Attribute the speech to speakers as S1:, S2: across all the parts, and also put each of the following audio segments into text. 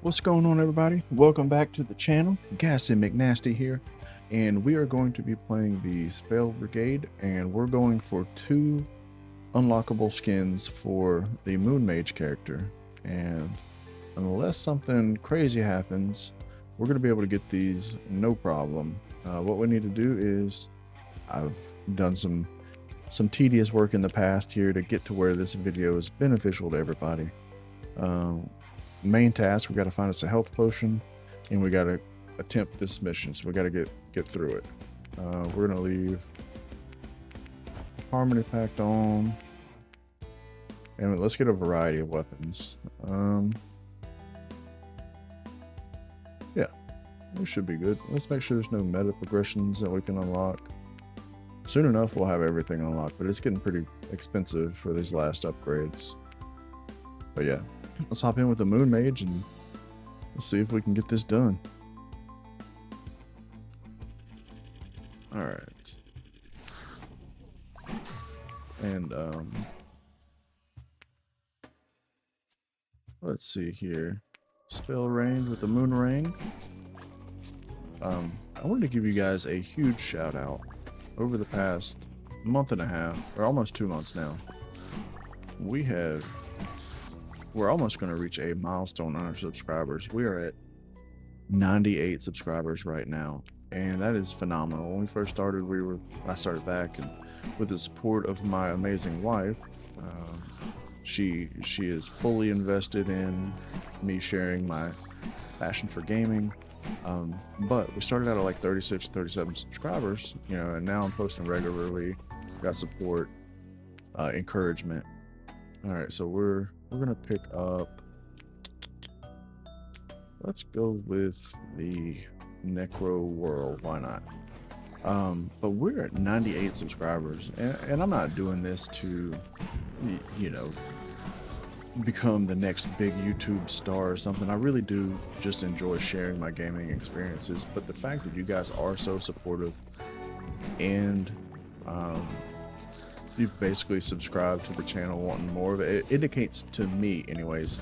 S1: What's going on, everybody? Welcome back to the channel. Gassy McNasty here, and we are going to be playing the Spell Brigade, and we're going for 2 unlockable skins for the Moon Mage character. And unless something crazy happens, we're going to be able to get these no problem. What we need to do is, I've done some tedious work in the past here to get to where this video is beneficial to everybody. Main task, we got to find us a health potion, and we got to attempt this mission, so we got to get through it. We're gonna leave Harmony Pact on, and let's get a variety of weapons. Yeah, we should be good. Let's make sure there's no meta progressions that we can unlock. Soon enough we'll have everything unlocked, but it's getting pretty expensive for these last upgrades. But yeah, let's hop in with the Moon Mage and let's see if we can get this done. Alright. And let's see here. Spell range with the Moon Ring. I wanted to give you guys a huge shout out. Over the past month and a half, or almost 2 months now, we're almost going to reach a milestone on our subscribers. We are at 98 subscribers right now, and that is phenomenal. When we first started, I started back, and with the support of my amazing wife, she is fully invested in me sharing my passion for gaming. But we started out at like 36, 37 subscribers, and now I'm posting regularly, got support, encouragement. All right, so we're gonna pick up, let's go with the Necro World, why not? But we're at 98 subscribers, and I'm not doing this to, become the next big YouTube star or something. I really do just enjoy sharing my gaming experiences, but the fact that you guys are so supportive and you've basically subscribed to the channel wanting more of it, it indicates to me anyways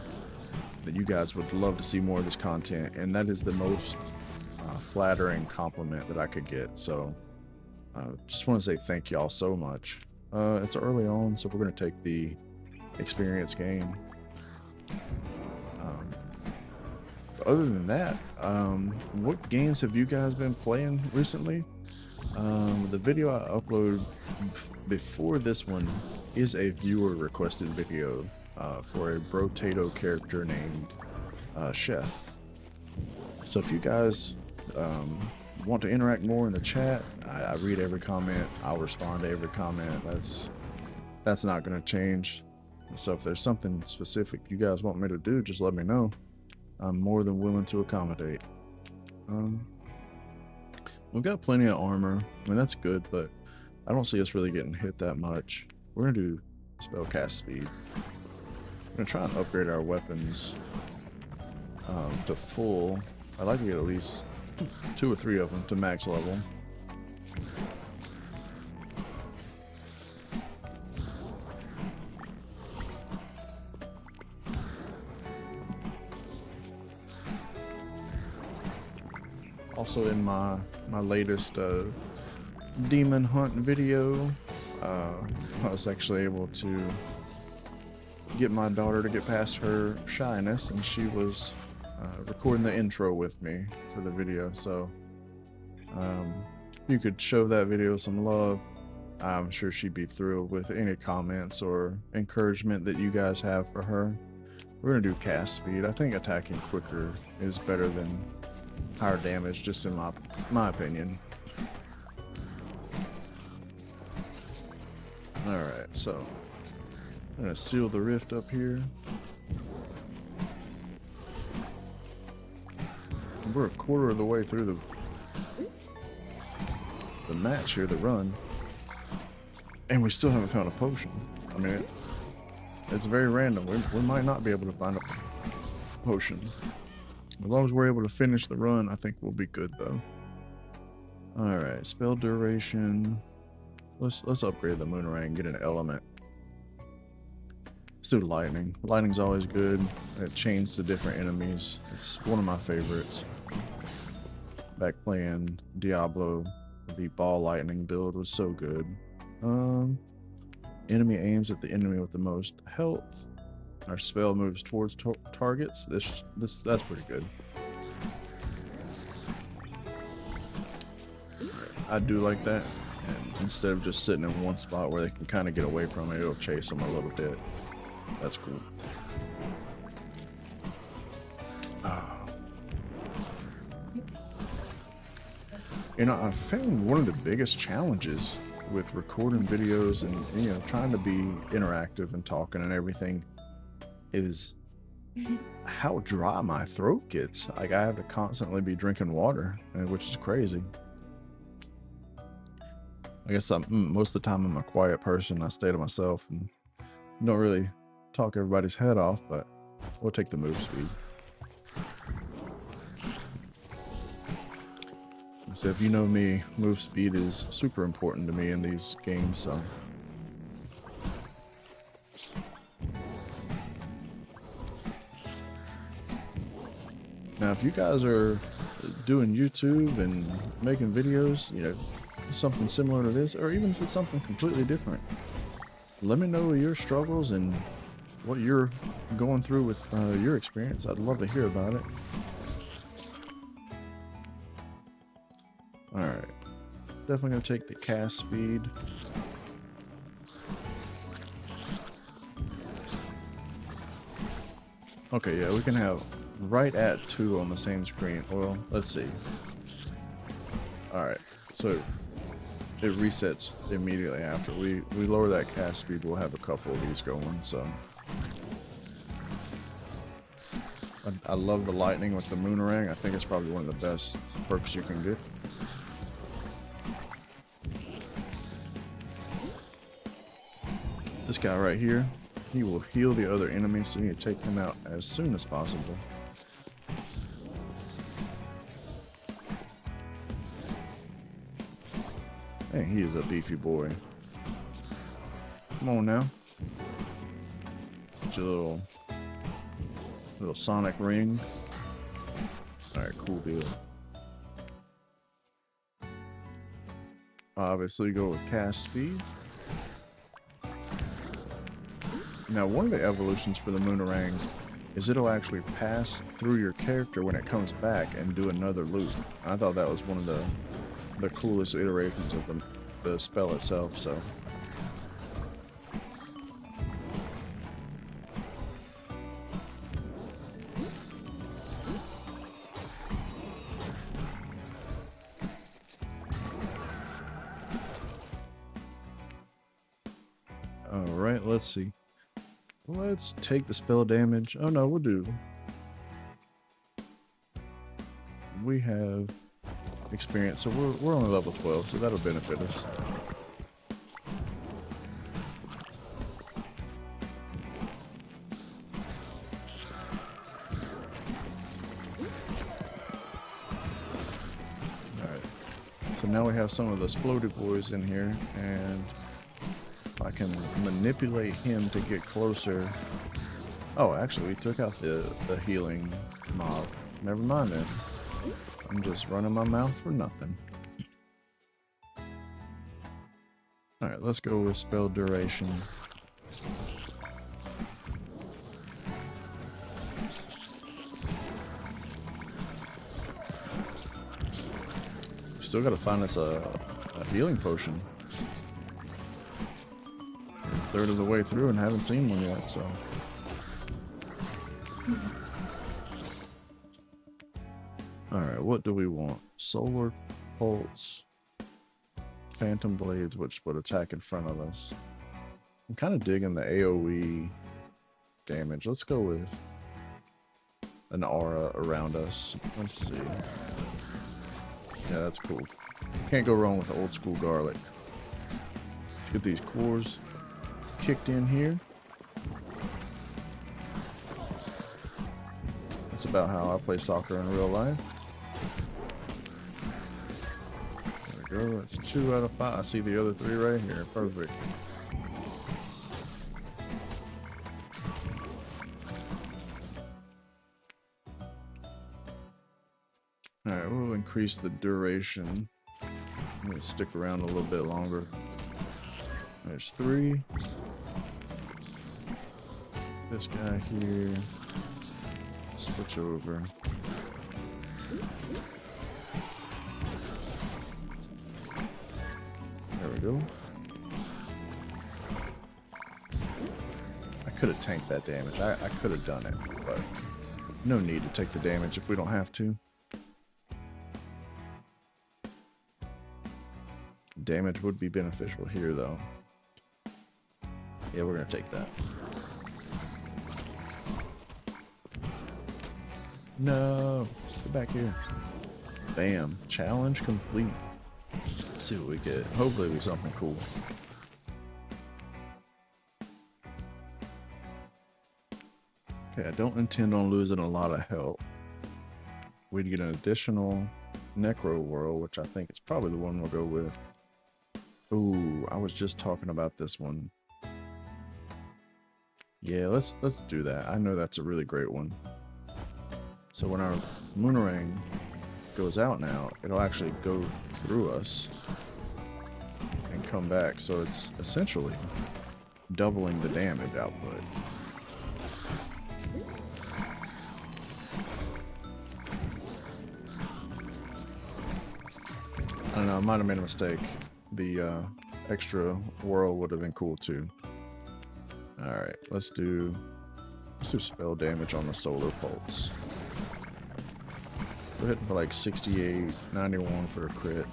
S1: that you guys would love to see more of this content, and that is the most flattering compliment that I could get. So just want to say thank y'all so much. It's early on, so we're going to take the experience gain. Other than that, what games have you guys been playing recently? The video I uploaded before this one is a viewer requested video for a Brotato character named Chef. So if you guys want to interact more in the chat, I read every comment, I'll respond to every comment. That's not going to change. So if there's something specific you guys want me to do, just let me know. I'm more than willing to accommodate. We've got plenty of armor. I mean, that's good, but I don't see us really getting hit that much. We're gonna do spell cast speed. I'm gonna try and upgrade our weapons to full. I'd like to get at least 2 or 3 of them to max level. Also, in my latest demon hunt video, I was actually able to get my daughter to get past her shyness, and she was recording the intro with me for the video. So you could show that video some love. I'm sure she'd be thrilled with any comments or encouragement that you guys have for her. We're gonna do cast speed. I think attacking quicker is better than higher damage, just in my opinion. Alright, so I'm gonna seal the rift up here. We're a quarter of the way through the match here, the run, and we still haven't found a potion. I mean, it's very random. We might not be able to find a potion. As long as we're able to finish the run, I think we'll be good though. Alright, spell duration. Let's upgrade the Moon Ring, get an element. Let's do lightning. Lightning's always good. It chains to different enemies. It's one of my favorites. Back playing Diablo, the ball lightning build was so good. Enemy aims at the enemy with the most health. Our spell moves towards targets. That's pretty good. I do like that. And instead of just sitting in one spot where they can kind of get away from it, it'll chase them a little bit. That's cool. You know, I found one of the biggest challenges with recording videos and, you know, trying to be interactive and talking and everything is how dry my throat gets. Like, I have to constantly be drinking water, which is crazy. I guess most of the time I'm a quiet person. I stay to myself and don't really talk everybody's head off, but we'll take the move speed. So if you know me, move speed is super important to me in these games, so. Now, if you guys are doing YouTube and making videos, you know, something similar to this, or even if it's something completely different, let me know your struggles and what you're going through with your experience. I'd love to hear about it. Alright, definitely gonna take the cast speed. Okay, yeah, we can have right at 2 on the same screen. Well, let's see. Alright, so it resets immediately after. We lower that cast speed, we'll have a couple of these going, so. I love the lightning with the Moonerang. I think it's probably one of the best perks you can get. This guy right here, he will heal the other enemies, so you need to take him out as soon as possible. Hey, he is a beefy boy. Come on now. Get your little sonic ring. Alright, cool deal. Obviously go with cast speed. Now, one of the evolutions for the Moonerang is it'll actually pass through your character when it comes back and do another loop. I thought that was one of the coolest iterations of the spell itself, so. Alright, let's see. Let's take the spell damage. Oh no, we'll do. We have experience, so we're only level 12, so that'll benefit us. Alright, so now we have some of the exploded boys in here, and I can manipulate him to get closer. Oh, actually, we took out the healing mob. Never mind then. I'm just running my mouth for nothing. Alright, let's go with spell duration. We still gotta find us a healing potion. Third of the way through and haven't seen one yet, so. Alright, what do we want? Solar Pulse, Phantom Blades, which would attack in front of us. I'm kind of digging the AoE damage. Let's go with an aura around us. Let's see. Yeah, that's cool. Can't go wrong with old school garlic. Let's get these cores kicked in here. That's about how I play soccer in real life. There we go. That's 2 out of 5. I see the other 3 right here. Perfect. Alright, we'll increase the duration. I'm gonna stick around a little bit longer. There's 3. This guy here. Switch over. There we go. I could have tanked that damage. I could have done it, but no need to take the damage if we don't have to. Damage would be beneficial here, though. Yeah, we're gonna take that. No, get back here. Bam, challenge complete. Let's see what we get. Hopefully it'll be something cool. Okay, I don't intend on losing a lot of health. We'd get an additional Necro Whirl, which I think is probably the one we'll go with. Ooh, I was just talking about this one. Yeah, let's do that. I know that's a really great one. So when our Moonerang goes out now, it'll actually go through us and come back. So it's essentially doubling the damage output. I don't know, I might have made a mistake. The extra whirl would have been cool too. Alright, let's do spell damage on the solar pulse. We're hitting for like 68, 91 for a crit.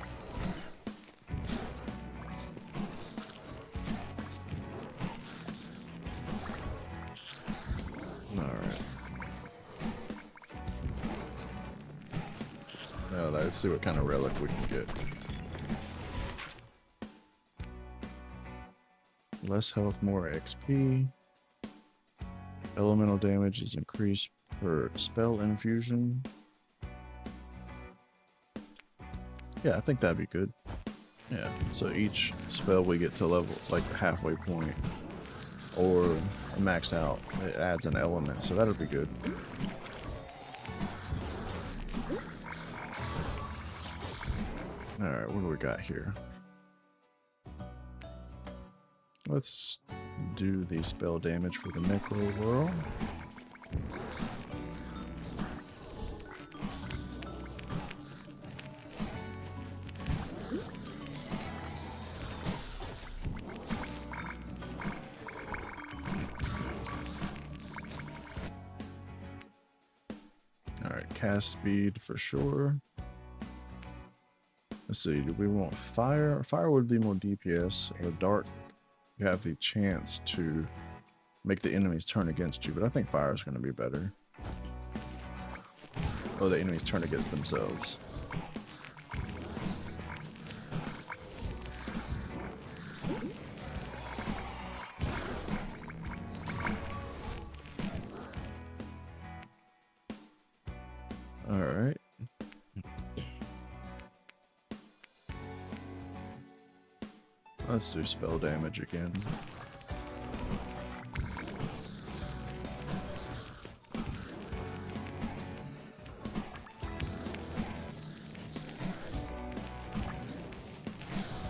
S1: Alright. Now let's see what kind of relic we can get. Less health, more XP. Elemental damage is increased per spell infusion. Yeah, I think that'd be good. Yeah, so each spell we get to level, like the halfway point, or maxed out, it adds an element, so that'll be good. Alright, what do we got here? Let's do the spell damage for the Necro Whirl. Alright, cast speed for sure. Let's see, do we want fire? Fire would be more DPS, or dark. You have the chance to make the enemies turn against you, but I think fire is going to be better. Oh, the enemies turn against themselves. Alright. Let's do spell damage again.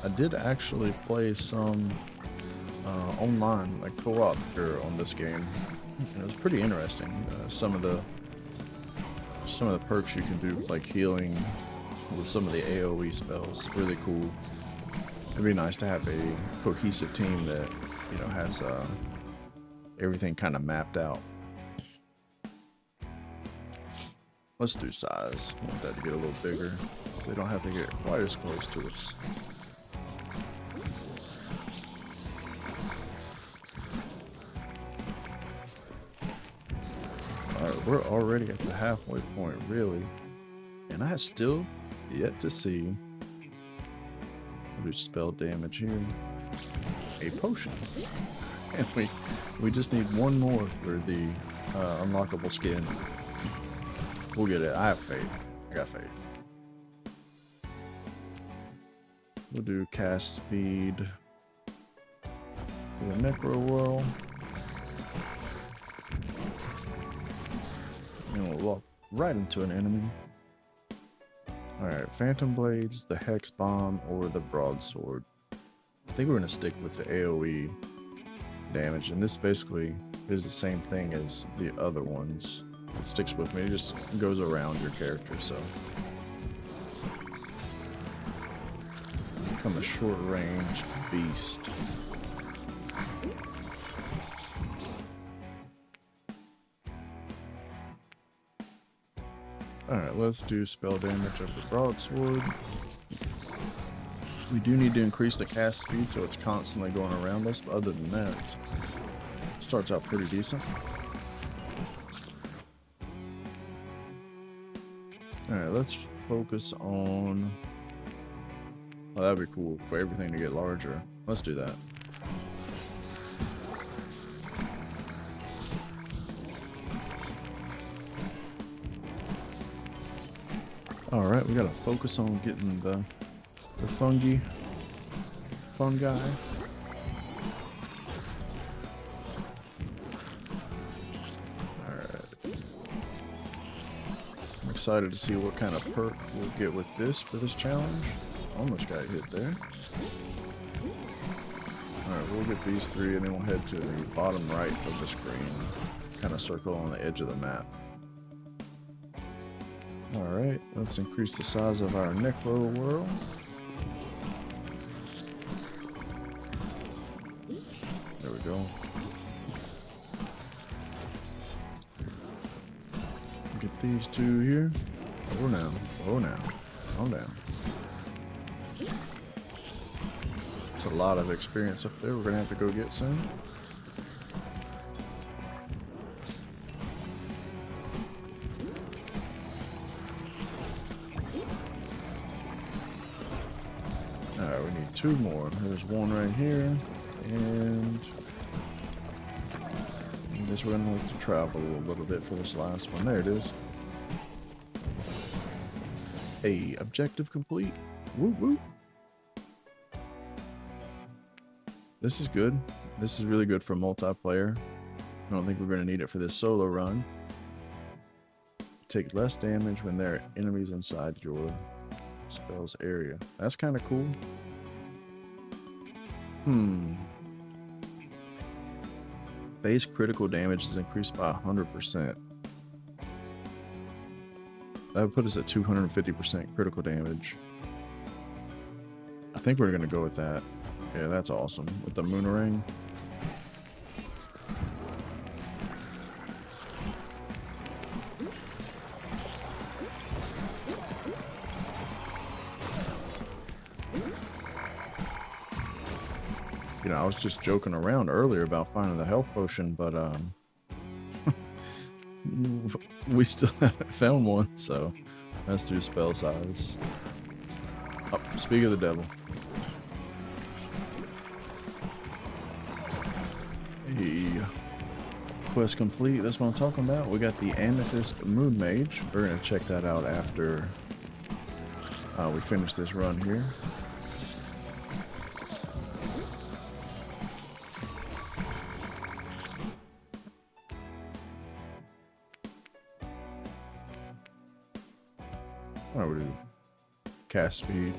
S1: I did actually play some online, like co-op here on this game. And it was pretty interesting. Some of the perks you can do with like healing with some of the AoE spells. Really cool. It'd be nice to have a cohesive team that, you know, has everything kind of mapped out. Let's do size. I want that to get a little bigger, so they don't have to get quite as close to us. Alright, we're already at the halfway point, really. And I still yet to see. Do spell damage here. A potion. And we just need one more for the unlockable skin. We'll get it. I have faith. I got faith. We'll do cast speed for the Necro Whirl. And we'll walk right into an enemy. Alright, Phantom Blades, the Hex Bomb, or the Broadsword. I think we're going to stick with the AoE damage, and this basically is the same thing as the other ones. It sticks with me, it just goes around your character, so. Become a short-range beast. Alright, let's do spell damage of the broadsword. We do need to increase the cast speed so it's constantly going around us, but other than that, it starts out pretty decent. Alright, let's focus on... Oh, that'd be cool for everything to get larger. Let's do that. Alright, we gotta focus on getting the fungi. Alright. I'm excited to see what kind of perk we'll get with this for this challenge. Almost got hit there. Alright, we'll get these three and then we'll head to the bottom right of the screen. Kind of circle on the edge of the map. Alright, let's increase the size of our Necro World. There we go. Get these two here. Oh now, oh now. Calm down. It's a lot of experience up there we're gonna have to go get soon. Alright, we need two more. There's one right here, and I guess we're gonna have to travel a little bit for this last one. There it is. Hey, objective complete. Woo woo. This is good. This is really good for multiplayer. I don't think we're going to need it for this solo run. Take less damage when there are enemies inside your spell's area. That's kind of cool. Base critical damage is increased by 100%. That would put us at 250% critical damage. I think we're going to go with that. Yeah, that's awesome. With the moon ring. You know, I was just joking around earlier about finding the health potion, but we still haven't found one, so that's through spell size. Oh, speak of the devil. Hey, quest complete. That's what I'm talking about. We got the Amethyst Moon Mage. We're gonna check that out after we finish this run here. Alright, we do cast speed.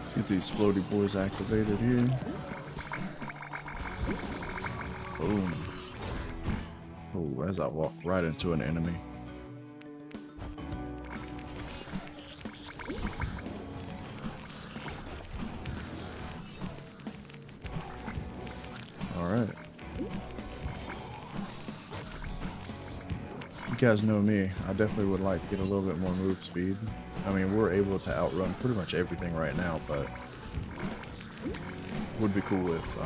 S1: Let's get these floaty boys activated here. Boom. Oh, as I walk right into an enemy. Alright. You guys know me. I definitely would like to get a little bit more move speed. I mean, we're able to outrun pretty much everything right now, but would be cool if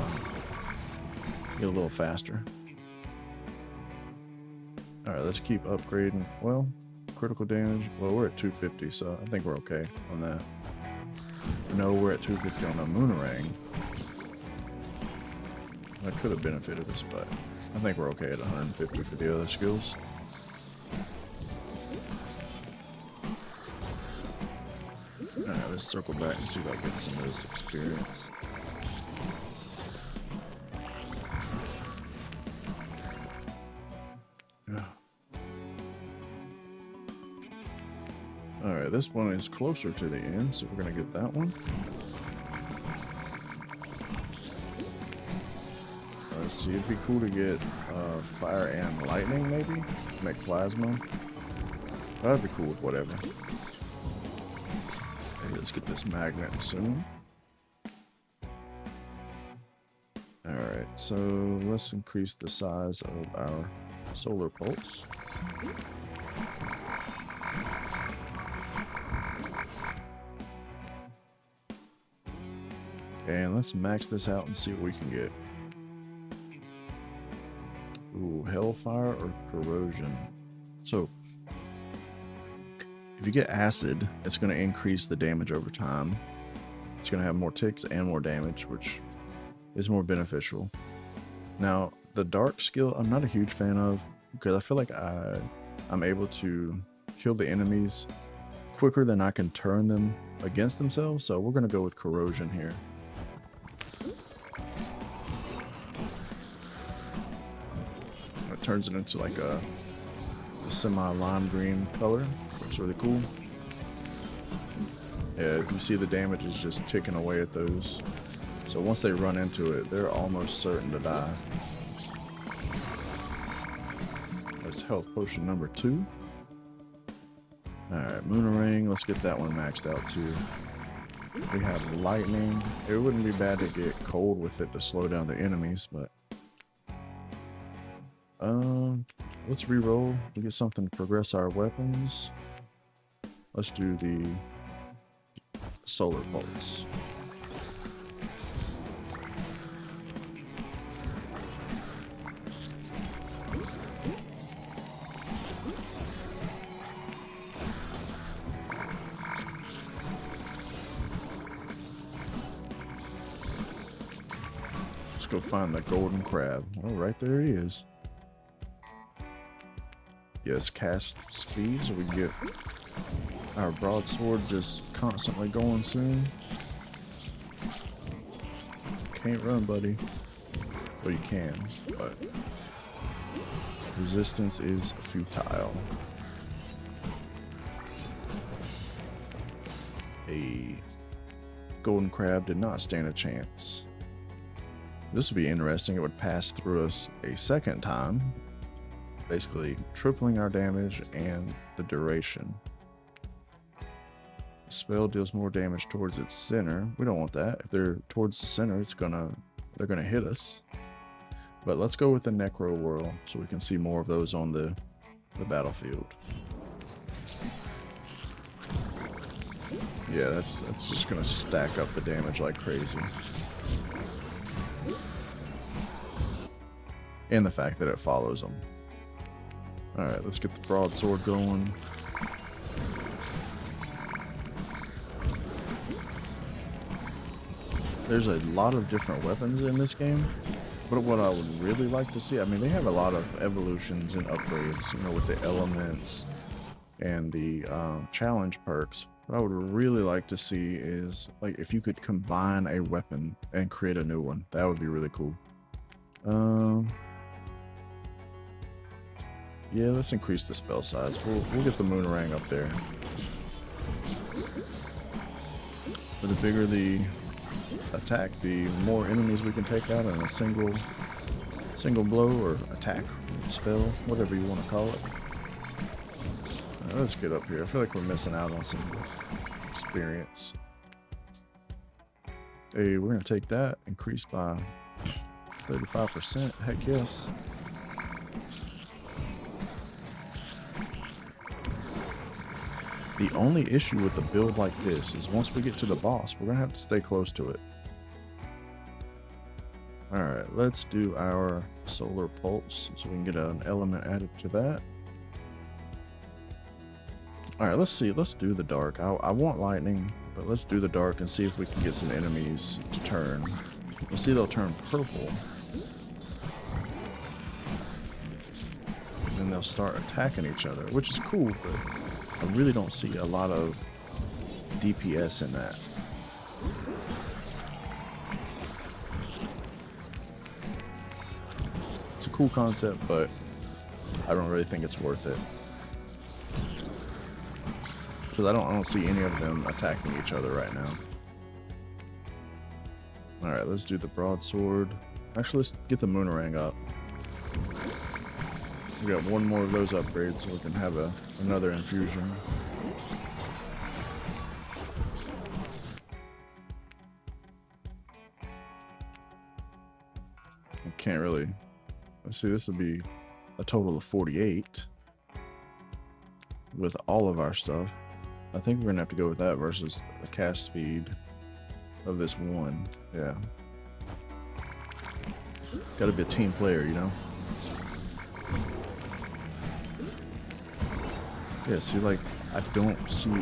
S1: get a little faster. Alright, let's keep upgrading. Well, critical damage. Well, we're at 250, so I think we're okay on that. No, we're at 250 on the Moonerang. That could have benefited us, but I think we're okay at 150 for the other skills. Alright, let's circle back and see if I can get some of this experience. Alright, this one is closer to the end, so we're gonna get that one. Let's see, it'd be cool to get fire and lightning, maybe? Make plasma. That'd be cool with whatever. Hey, let's get this magnet soon. Alright, so let's increase the size of our solar pulse. And let's max this out and see what we can get. Ooh, hellfire or corrosion. So, if you get acid, it's going to increase the damage over time. It's going to have more ticks and more damage, which is more beneficial. Now, the dark skill, I'm not a huge fan of, because I feel like I'm able to kill the enemies quicker than I can turn them against themselves, so we're going to go with corrosion here. It turns it into like a semi-lime green color, which is really cool. Yeah, you see the damage is just ticking away at those. So once they run into it, they're almost certain to die. That's health potion number 2. Alright, Moonerang, let's get that one maxed out too. We have lightning. It wouldn't be bad to get cold with it to slow down the enemies, but let's re-roll to get something to progress our weapons. Let's do the solar pulse. Let's go find the golden crab. Oh, right there he is. Yes, cast speed, so we can get our broadsword just constantly going soon. Can't run, buddy. Well, you can, but resistance is futile. A golden crab did not stand a chance. This would be interesting. It would pass through us a second time, basically tripling our damage and the duration. The spell deals more damage towards its center. We don't want that. If they're towards the center, they're gonna hit us. But let's go with the Necro Whirl so we can see more of those on the battlefield. Yeah, that's just gonna stack up the damage like crazy. And the fact that it follows them. Alright, let's get the broadsword going. There's a lot of different weapons in this game, but what I would really like to see, I mean, they have a lot of evolutions and upgrades, you know, with the elements and the challenge perks. What I would really like to see is, like, if you could combine a weapon and create a new one. That would be really cool. Yeah, let's increase the spell size. We'll get the Moonerang up there. But the bigger the attack, the more enemies we can take out in a single blow or attack, spell, whatever you want to call it. Right, let's get up here. I feel like we're missing out on some experience. Hey, we're gonna take that, increase by 35%. Heck yes. The only issue with a build like this is once we get to the boss, we're gonna have to stay close to it. Alright, let's do our solar pulse so we can get an element added to that. Alright, let's see. Let's do the dark. I want lightning, but let's do the dark and see if we can get some enemies to turn. You'll see they'll turn purple. And then they'll start attacking each other, which is cool, but I really don't see a lot of DPS in that. It's a cool concept, but I don't really think it's worth it. Because I don't see any of them attacking each other right now. Alright, let's do the broadsword. Actually, let's get the Moonerang up. We got one more of those upgrades so we can have another infusion. I can't really... Let's see, this would be a total of 48 with all of our stuff. I think we're gonna have to go with that versus the cast speed of this one. Yeah. Gotta be a team player, you know? Yeah, see, like, I don't see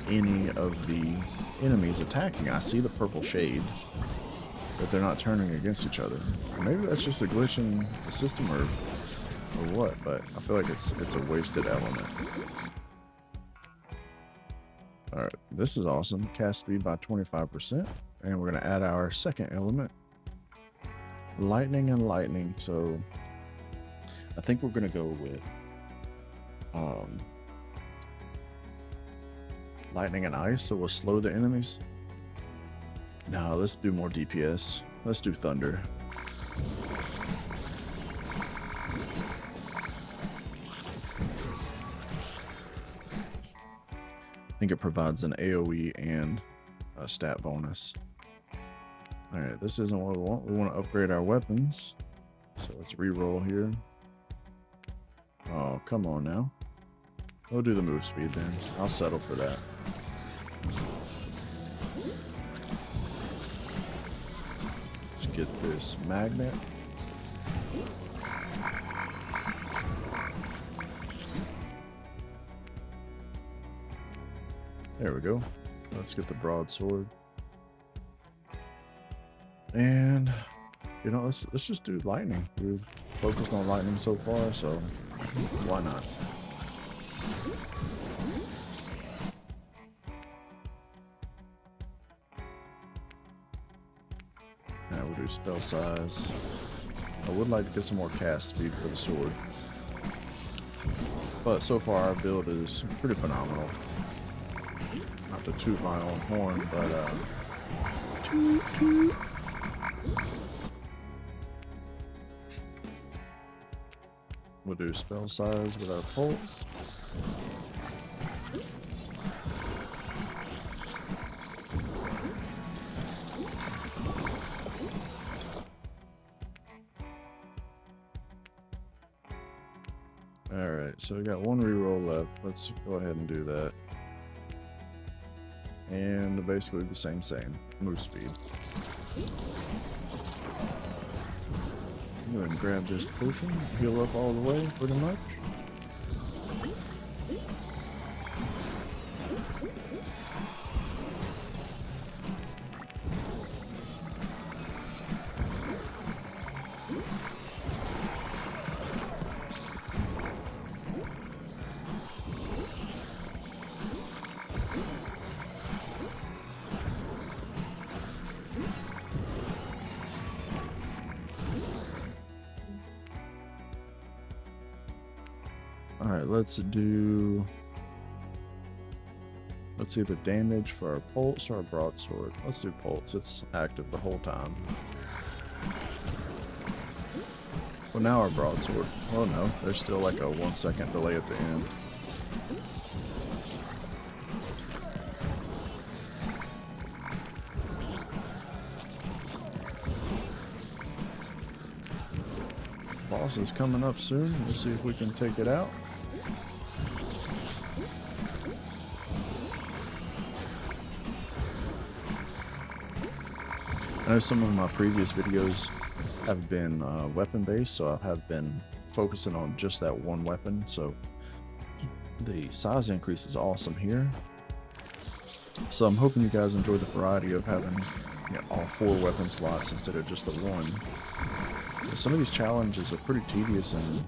S1: any of the enemies attacking. I see the purple shade, but they're not turning against each other. Maybe that's just a glitch in the system or what, but I feel like it's a wasted element. Alright, this is awesome. Cast speed by 25%. And we're going to add our second element. Lightning and lightning. So I think we're going to go with lightning and ice. So we'll slow the enemies. No, let's do more DPS. Let's do thunder. I think it provides an AoE and a stat bonus. Alright, this isn't what we want. We want to upgrade our weapons. So let's re-roll here. Oh, come on now. We'll do the move speed then. I'll settle for that. Let's get this magnet. There we go. Let's get the broadsword. And you know, let's just do lightning. We've focused on lightning so far, so why not? Now we'll do spell size. I would like to get some more cast speed for the sword, but so far our build is pretty phenomenal. Not to toot my own horn, but toot toot. We'll do spell size with our pulse. Alright, so we got one reroll left. Let's go ahead and do that. And basically the same. Move speed. Go ahead and grab this potion, heal up all the way, pretty much. Alright, let's see the damage for our pulse or our broadsword. Let's do pulse. It's active the whole time. Well, now our broadsword. Oh no, there's still like a 1 second delay at the end. Boss is coming up soon. We'll see if we can take it out. I know some of my previous videos have been weapon based, so I have been focusing on just that one weapon, so the size increase is awesome here. So I'm hoping you guys enjoy the variety of having, you know, all 4 weapon slots instead of just the one. Some of these challenges are pretty tedious and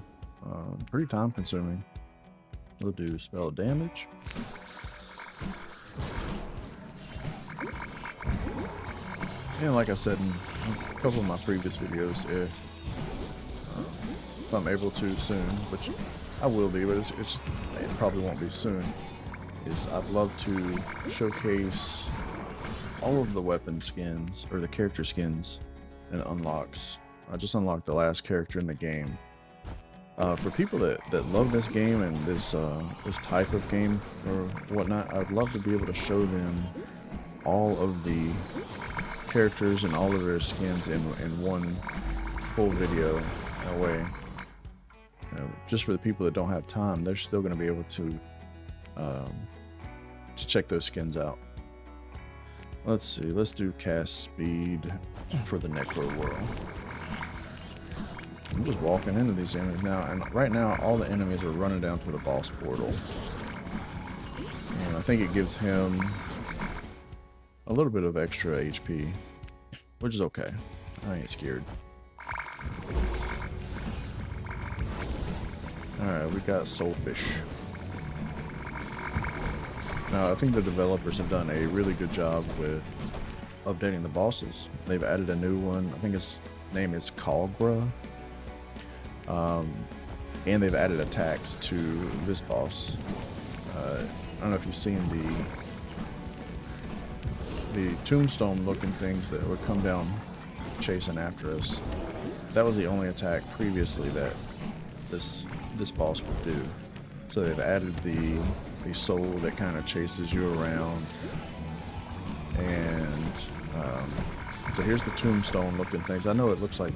S1: pretty time consuming. We'll do spell damage. And like I said in a couple of my previous videos, if I'm able to soon, which I will be, but it probably won't be soon, is I'd love to showcase all of the weapon skins or the character skins and unlocks. I just unlocked the last character in the game. For people that love this game and this type of game or whatnot, I'd love to be able to show them all of the characters and all of their skins in one full video. That way, you know, just for the people that don't have time, they're still going to be able to check those skins out. Let's see, let's do cast speed for the Necro World. I'm just walking into these enemies now, and right now all the enemies are running down to the boss portal. And I think it gives him a little bit of extra HP, which is okay. I ain't scared. Alright, we got Soulfish. Now, I think the developers have done a really good job with updating the bosses. They've added a new one. I think his name is Kalgra. And they've added attacks to this boss. I don't know if you've seen the tombstone looking things that would come down chasing after us. That was the only attack previously that this boss would do. So they've added the soul that kind of chases you around. And so here's the tombstone looking things. I know it looks like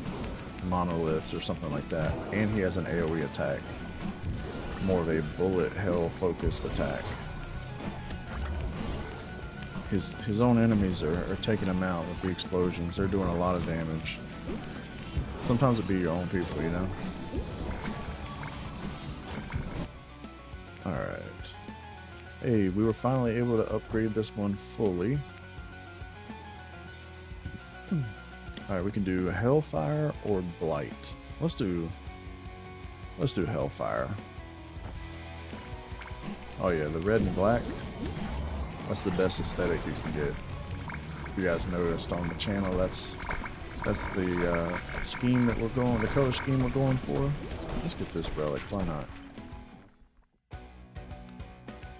S1: monoliths or something like that, and he has an AoE attack, more of a bullet hell focused attack. His own enemies are taking him out with the explosions. They're doing a lot of damage. Sometimes it be your own people, you know. All right, hey, we were finally able to upgrade this one fully. Alright, we can do Hellfire or Blight. Let's do Hellfire. Oh yeah, the red and black. That's the best aesthetic you can get. If you guys noticed on the channel, that's the scheme that we're going, the color scheme we're going for. Let's get this relic, why not?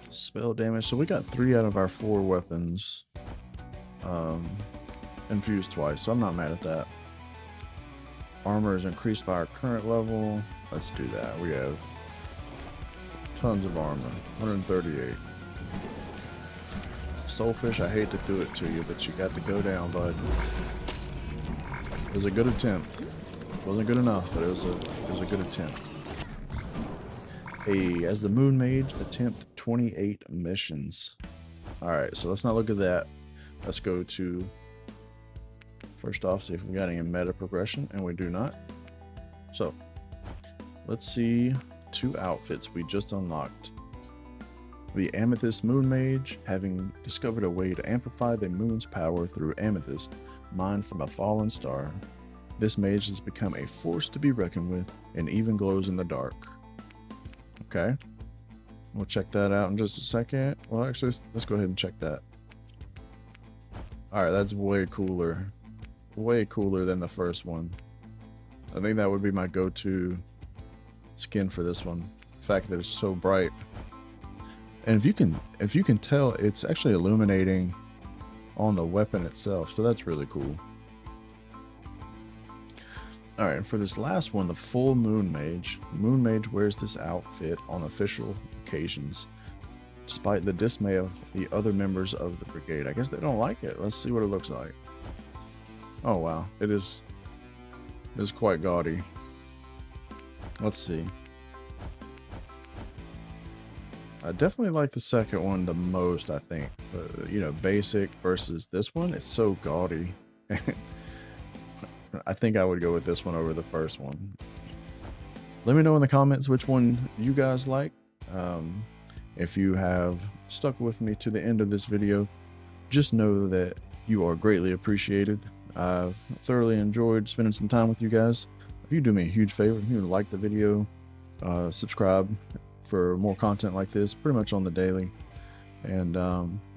S1: Spell damage. So we got 3 out of our 4 weapons. Infused twice, so I'm not mad at that. Armor is increased by our current level. Let's do that. We have tons of armor. 138. Soulfish, I hate to do it to you, but you got to go down, bud. It was a good attempt. It wasn't good enough, but it was a good attempt. Hey, as the Moon Mage, attempt 28 missions. Alright, so let's not look at that. Let's go to first off, see if we got any meta progression, and we do not. So, let's see 2 outfits we just unlocked. The Amethyst Moon Mage, having discovered a way to amplify the moon's power through amethyst, mined from a fallen star. This mage has become a force to be reckoned with, and even glows in the dark. Okay, we'll check that out in just a second. Well, actually, let's go ahead and check that. Alright, that's way cooler. Way cooler than the first one. I think that would be my go-to skin for this one. The fact that it's so bright, and if you can tell, it's actually illuminating on the weapon itself, so that's really cool. All right, and for this last one, the full Moon Mage. Moon Mage wears this outfit on official occasions, despite the dismay of the other members of the brigade. I guess they don't like it. Let's see what it looks like. Oh wow, it is quite gaudy. Let's see. I definitely like the second one the most, I think. You know, basic versus this one, it's so gaudy. I think I would go with this one over the first one. Let me know in the comments which one you guys like. If you have stuck with me to the end of this video, just know that you are greatly appreciated. I've thoroughly enjoyed spending some time with you guys. If you do me a huge favor, if you like the video, subscribe for more content like this, pretty much on the daily. And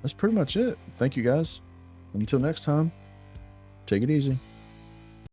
S1: that's pretty much it. Thank you guys. Until next time, take it easy.